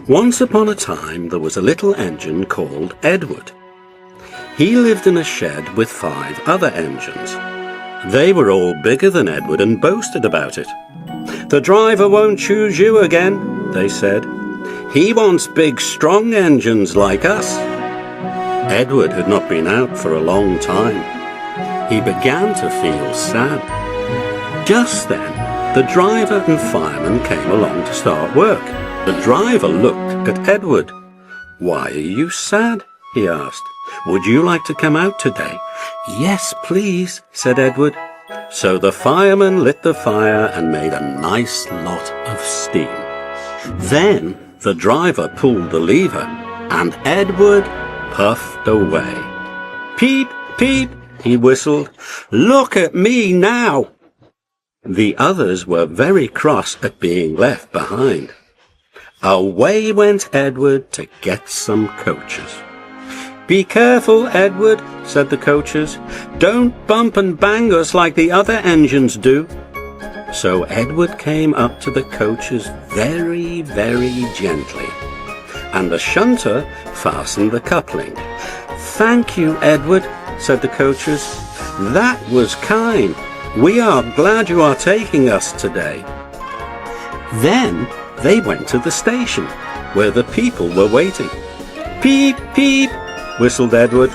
Once upon a time there was a little engine called Edward. He lived in a shed with 5 other engines. They were all bigger than Edward and boasted about it. "The driver won't choose you again," they said. "He wants big, strong engines like us." Edward had not been out for a long time. He began to feel sad. Just then, the driver and fireman came along to start work. The driver looked at Edward. "Why are you sad?" he asked. "Would you like to come out today?" "Yes, please," said Edward. So the fireman lit the fire and made a nice lot of steam. Then the driver pulled the lever and Edward puffed away. "Peep, peep," he whistled. "Look at me now." The others were very cross at being left behind. Away went Edward to get some coaches. "Be careful, Edward," said the coaches. "Don't bump and bang us like the other engines do." So Edward came up to the coaches very, very gently, and the shunter fastened the coupling. "Thank you, Edward," said the coaches. "That was kind. We are glad you are taking us today." Then they went to the station, where the people were waiting. "Peep, peep," whistled Edward.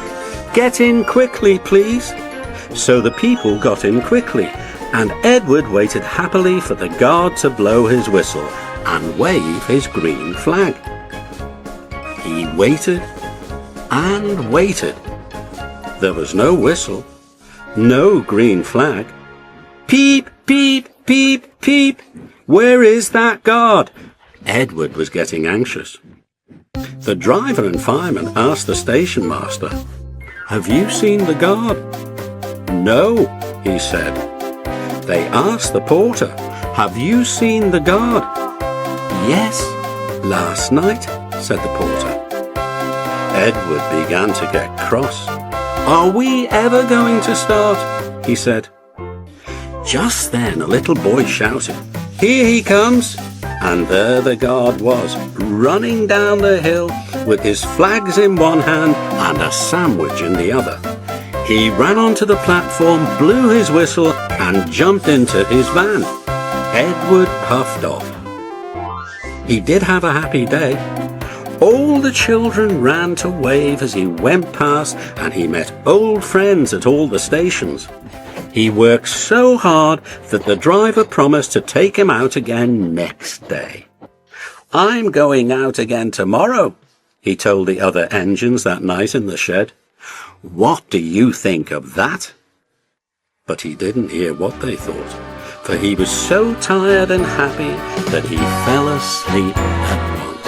"Get in quickly, please." So the people got in quickly, and Edward waited happily for the guard to blow his whistle and wave his green flag. He waited and waited. There was no whistle, no green flag. "Peep, peep, peep, peep. Where is that guard?" Edward was getting anxious. The driver and fireman asked the station master, "Have you seen the guard?" "No," he said. They asked the porter, "Have you seen the guard?" "Yes, last night," said the porter. Edward began to get cross. "Are we ever going to start?" he said. Just then a little boy shouted, "Here he comes!" And there the guard was, running down the hill with his flags in one hand and a sandwich in the other. He ran onto the platform, blew his whistle, and jumped into his van. Edward puffed off. He did have a happy day. All the children ran to wave as he went past, and he met old friends at all the stations. He worked so hard that the driver promised to take him out again next day. "I'm going out again tomorrow," he told the other engines that night in the shed. "What do you think of that?" But he didn't hear what they thought, for he was so tired and happy that he fell asleep at once.